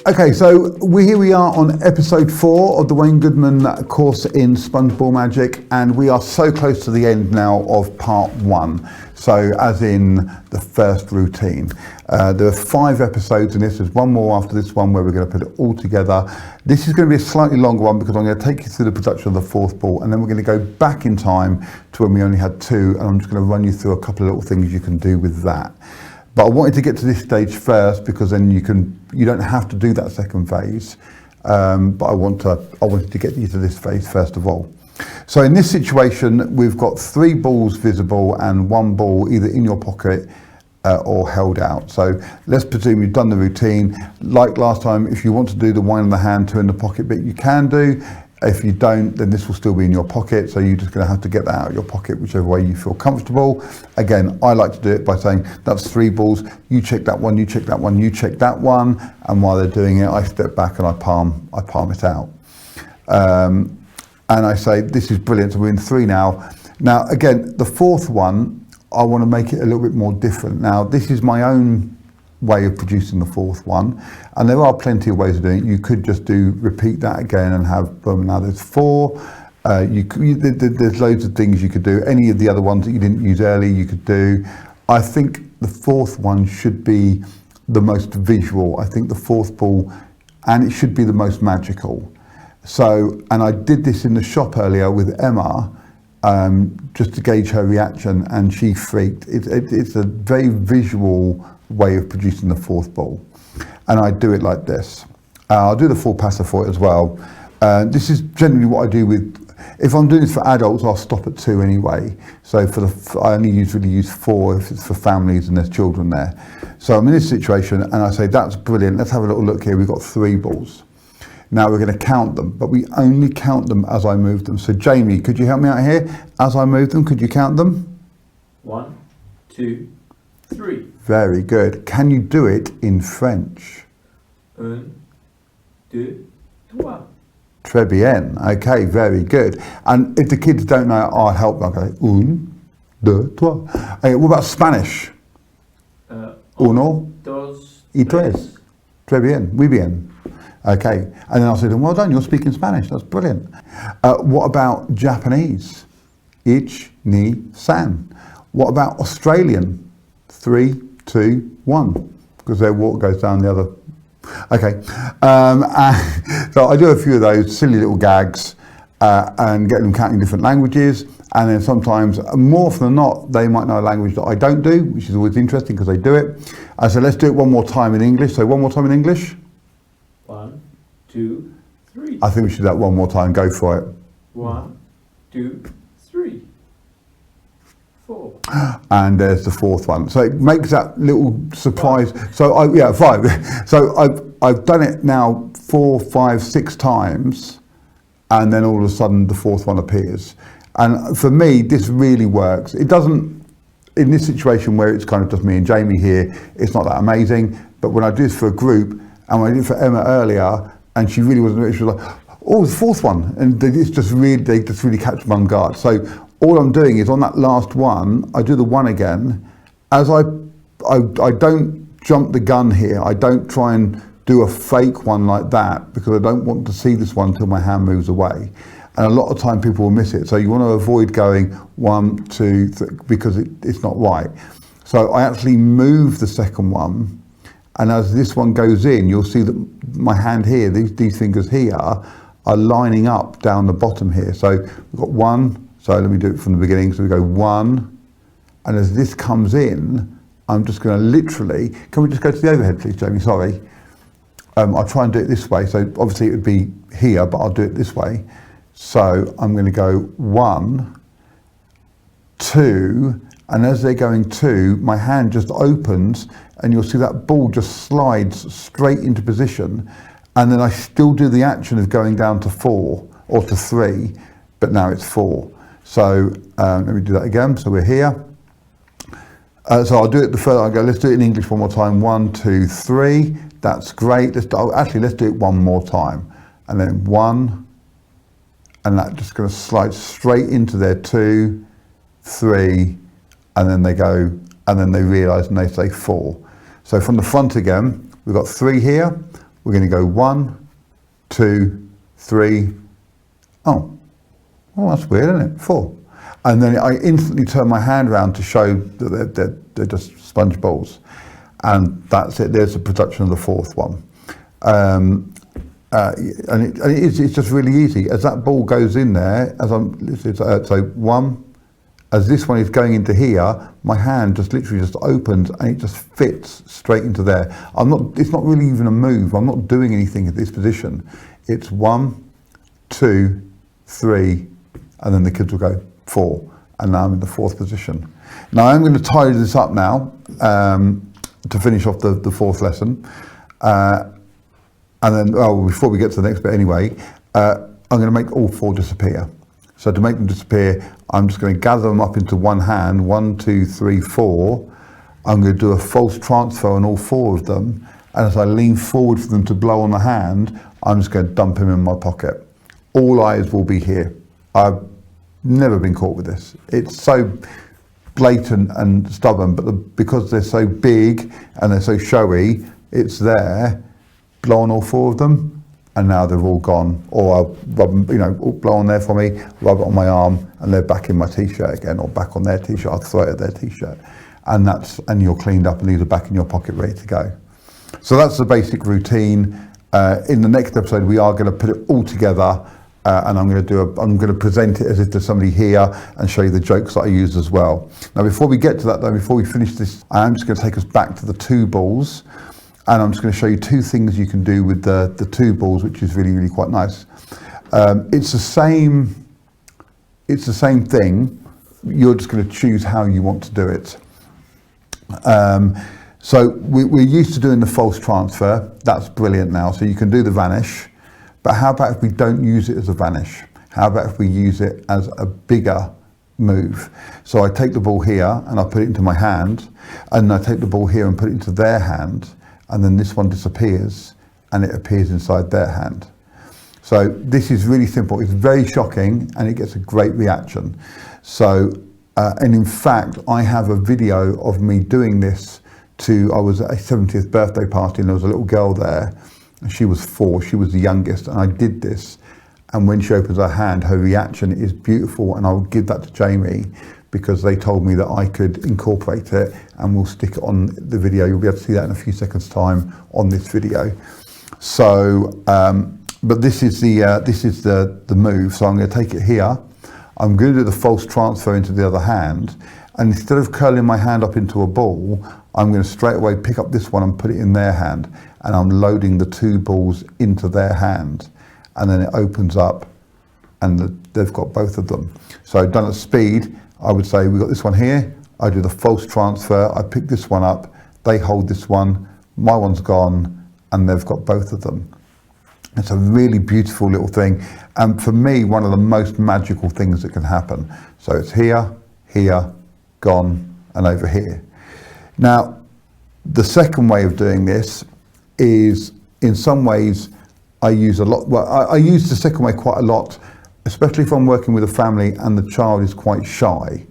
Okay, so here we are on episode 4 of the Wayne Goodman course in Sponge Ball Magic, and we are so close to the end now of part 1. So as in the first routine. There are 5 episodes in this. There's one more after this one where we're going to put it all together. This is going to be a slightly longer one because I'm going to take you through the production of the 4th ball, and then we're going to go back in time to when we only had 2, and I'm just going to run you through a couple of little things you can do with that. But I wanted to get to this stage first because then you don't have to do that second phase. But I wanted to get you to this phase first of all. So in this situation, we've got 3 balls visible and 1 ball either in your pocket or held out. So let's presume you've done the routine. Like last time, if you want to do the 1 in the hand, 2 in the pocket bit, you can do. If you don't, then this will still be in your pocket, so you're just going to have to get that out of your pocket whichever way you feel comfortable. Again, I like to do it by saying that's 3 balls, you check that one, you check that one, you check that one, and while they're doing it, I step back and I palm it out. And I say, this is brilliant, so we're in 3 now. Now, again, the 4th one, I want to make it a little bit more different. Now, this is my own way of producing the 4th one, and there are plenty of ways of doing it. You could just repeat that again and have boom. Now there's 4. There's loads of things you could do. Any of the other ones that you didn't use earlier you could do. I think the 4th one should be the most visual. I think the 4th ball, and it should be the most magical. So, and I did this in the shop earlier with Emma, just to gauge her reaction, and she freaked. It's a very visual way of producing the 4th ball, and I do it like this. I'll do the full passer for it as well. This is generally what I do with, if I'm doing this for adults, I'll stop at 2 anyway. So I only usually use 4 if it's for families and there's children there. So I'm in this situation and I say, that's brilliant, let's have a little look here. We've got 3 balls. Now we're going to count them, but we only count them as I move them. So Jamie, could you help me out here? As I move them, could you count them? 1, 2, 3. Very good. Can you do it in French? 1, 2, 3. Très bien. Okay, very good. And if the kids don't know, I'll help them. Okay, 1, 2, 3. Okay, what about Spanish? 1, 2, y 3. Très bien. Muy bien. Okay, and then I'll say to them, well done, you're speaking Spanish. That's brilliant. What about Japanese? Ich, ni, san. What about Australian? 3, 2, 1, because their water goes down the other. Okay, so I do a few of those silly little gags and get them counting different languages, and then sometimes, more often than not, they might know a language that I don't do, which is always interesting because they do it. So let's do it one more time in English. So one more time in English. 1, 2, 3. I think we should do that one more time. Go for it. 1, 2, 3, 4. And there's the 4th one. So it makes that little surprise. 5. So 5. So I've done it now 4, 5, 6 times, and then all of a sudden the 4th one appears. And for me, this really works. It doesn't, in this situation where it's kind of just me and Jamie here, it's not that amazing. But when I do this for a group, and when I did it for Emma earlier, and she really wasn't, she was like, oh, the 4th one. And they just really catch me on guard. So all I'm doing is on that last one, I do the 1 again. As I don't jump the gun here. I don't try and do a fake one like that because I don't want to see this one until my hand moves away. And a lot of time people will miss it. So you want to avoid going 1, 2, 3, because it's not right. So I actually move the second one. And as this one goes in, you'll see that my hand here, these fingers here, are lining up down the bottom here. So we've got 1, so let me do it from the beginning. So we go 1, and as this comes in, I'm just going to literally, can we just go to the overhead please, Jamie, sorry. I'll try and do it this way. So obviously it would be here, but I'll do it this way. So I'm going to go 1, 2, and as they're going 2, my hand just opens, and you'll see that ball just slides straight into position, and then I still do the action of going down to 4 or to 3, but now it's 4. So let me do that again. So we're here. So I'll do it the further I go. Let's do it in English one more time. 1, 2, 3. That's great. Let's do it one more time, and then 1, and that's just going to slide straight into their 2, 3, and then they go, and then they realise and they say 4. So from the front again, we've got 3 here, We're going to go 1, 2, 3. Oh, well, that's weird, isn't it? 4. And then I instantly turn my hand around to show that they're just sponge balls. And that's it. There's the production of the fourth one. It's just really easy. As that ball goes in there, so 1, as this one is going into here, my hand just literally just opens and it just fits straight into there. It's not really even a move. I'm not doing anything at this position. It's 1, 2, 3, and then the kids will go 4. And now I'm in the 4th position. Now I'm going to tidy this up now to finish off the 4th lesson. And then, before we get to the next bit anyway, I'm going to make all 4 disappear. So to make them disappear, I'm just going to gather them up into one hand, 1, 2, 3, 4. I'm going to do a false transfer on all 4 of them. And as I lean forward for them to blow on the hand, I'm just going to dump him in my pocket. All eyes will be here. I've never been caught with this. It's so blatant and stubborn, but because they're so big and they're so showy, it's there. Blow on all 4 of them, and now they're all gone. Or I'll rub them, blow on there for me, rub it on my arm, and they're back in my t-shirt again, or back on their t-shirt. I'll throw it at their t-shirt, and you're cleaned up, and these are back in your pocket, ready to go. So that's the basic routine. In the next episode, we are going to put it all together, and I'm going to present it as if there's somebody here and show you the jokes that I use as well. Now, before we get to that, though, before we finish this, I am just going to take us back to the 2 balls. And I'm just going to show you 2 things you can do with the 2 balls, which is really, really quite nice. It's the same thing. You're just going to choose how you want to do it. So we're used to doing the false transfer. That's brilliant now. So you can do the vanish. But how about if we don't use it as a vanish? How about if we use it as a bigger move? So I take the ball here and I put it into my hand, and I take the ball here and put it into their hand. And then this one disappears and it appears inside their hand. So this is really simple. It's very shocking and it gets a great reaction. So, and in fact, I have a video of me doing this I was at a 70th birthday party, and there was a little girl there, and she was 4, she was the youngest, and I did this. And when she opens her hand, her reaction is beautiful, and I'll give that to Jamie, because they told me that I could incorporate it, and we'll stick it on the video. You'll be able to see that in a few seconds' time on this video. So, but this is the move. So I'm going to take it here. I'm going to do the false transfer into the other hand, and instead of curling my hand up into a ball, I'm going to straight away pick up this one and put it in their hand, and I'm loading the 2 balls into their hand, and then it opens up, and they've got both of them. So done at speed, I would say we've got this one here, I do the false transfer, I pick this one up, they hold this one, my one's gone, and they've got both of them. It's a really beautiful little thing, and for me, one of the most magical things that can happen. So it's here, here, gone, and over here. Now, the second way of doing this is, in some ways, I use the second way quite a lot, especially if I'm working with a family and the child is quite shy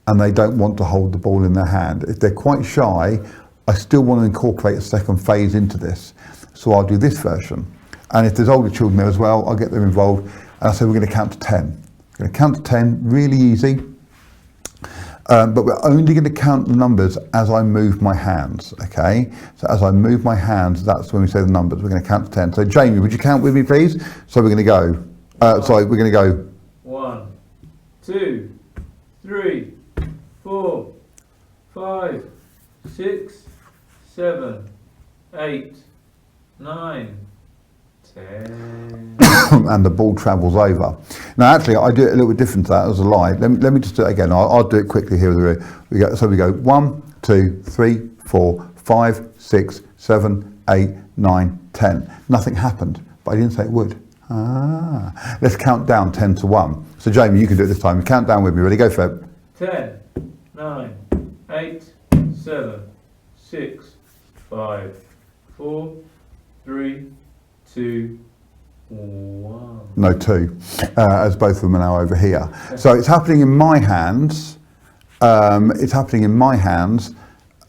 and they don't want to hold the ball in their hand. If they're quite shy, I still want to incorporate a second phase into this. So I'll do this version. And if there's older children there as well, I'll get them involved. And I say we're going to count to 10. We're going to count to 10, really easy. But we're only going to count the numbers as I move my hands, okay? So as I move my hands, that's when we say the numbers. We're going to count to 10. So Jamie, would you count with me, please? So we're going to go. We're going to go. 1, 2, 3, 4, 5, 6, 7, 8, 9, 10. And the ball travels over. Now, actually, I do it a little bit different to that as a lie. Let me just do it again. I'll do it quickly here. So we go 1, 2, 3, 4, 5, 6, 7, 8, 9, 10. Nothing happened, but I didn't say it would. Let's count down 10 to 1. So Jamie, you can do it this time. Count down with me. Ready? Go for it. 10, 9, 8, 7, 6, 5, 4, 3, 2, 1. No, 2, as both of them are now over here. So it's happening in my hands.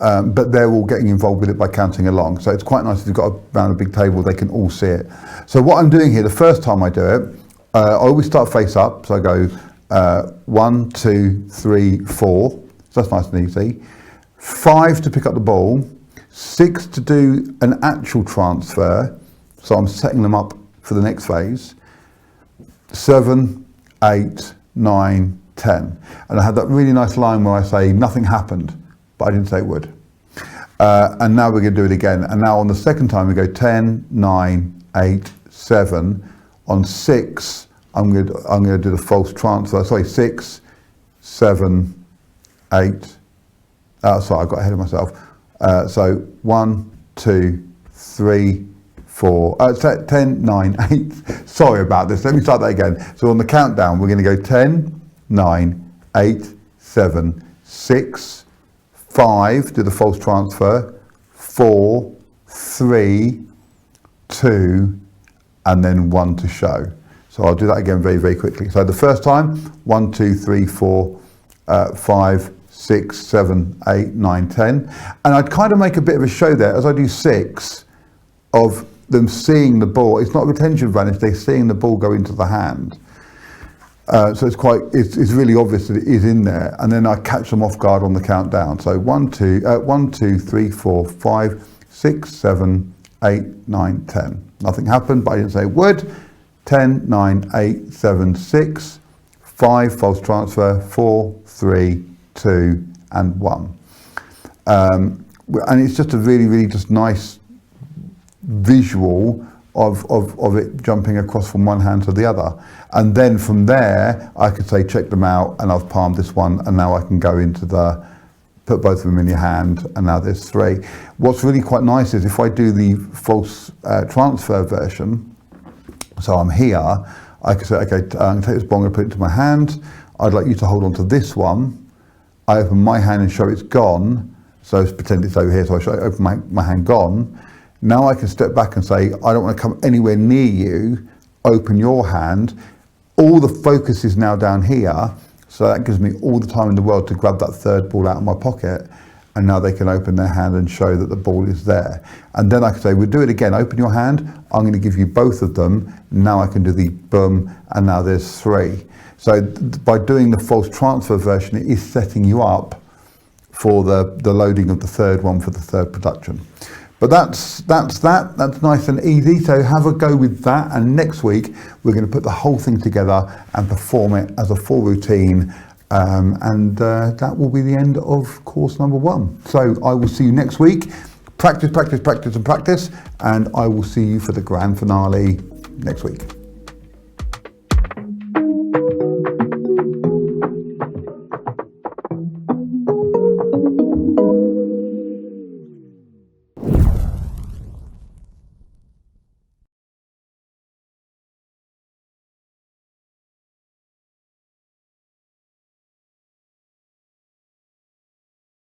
but they're all getting involved with it by counting along. So it's quite nice if you've got around a big table, they can all see it. So what I'm doing here, the first time I do it, I always start face up. So I go 1, 2, 3, 4. So that's nice and easy. 5 to pick up the ball. 6 to do an actual transfer. So I'm setting them up for the next phase. 7, 8, 9, 10. And I had that really nice line where I say nothing happened, but I didn't say it would. And now we're going to do it again. And now on the second time we go 10, 9, 8, 7. On 6, I'm going to do the false transfer. Sorry, 6, 7, 8. Sorry, I got ahead of myself. So 1, 2, 3, 4, 10, 9, 8. Sorry about this. Let me start that again. So on the countdown, we're going to go 10, 9, 8, 7, 6, 5, do the false transfer, 4, 3, 2, and then 1 to show. So I'll do that again very, very quickly. So the first time, 1, 2, 3, 4, 5, 6, 7, 8, 9, 10. And I'd kind of make a bit of a show there as I do 6 of them seeing the ball. It's not retention vanish, they're seeing the ball go into the hand. So it's really obvious that it is in there, and then I catch them off guard on the countdown. So 1, 2, 3, 4, 5, 6, 7, 8, 9, 10. Nothing happened, but I didn't say it would. 10, 9, 8, 7, 6, 5, false transfer, 4, 3, 2, and 1. And it's just a really, really just nice visual of it jumping across from one hand to the other. And then from there, I could say, check them out, and I've palmed this one, and now I can go into put both of them in your hand, and now there's 3. What's really quite nice is if I do the false transfer version, so I'm here, I can say, okay, I'm going to take this ball, I'm going to put it into my hand. I'd like you to hold on to this one. I open my hand and show it's gone. So pretend it's over here, so I open my hand, gone. Now I can step back and say, I don't want to come anywhere near you, open your hand. All the focus is now down here, so that gives me all the time in the world to grab that third ball out of my pocket, and now they can open their hand and show that the ball is there. And then I can say, we'll do it again, open your hand, I'm going to give you both of them. Now I can do the boom, and now there's 3. So by doing the false transfer version, it is setting you up for the loading of the third one for the third production. But that's nice and easy, so have a go with that, and next week we're going to put the whole thing together and perform it as a full routine, and that will be the end of course number 1. So I will see you next week. Practice, practice, practice and practice, and I will see you for the grand finale next week.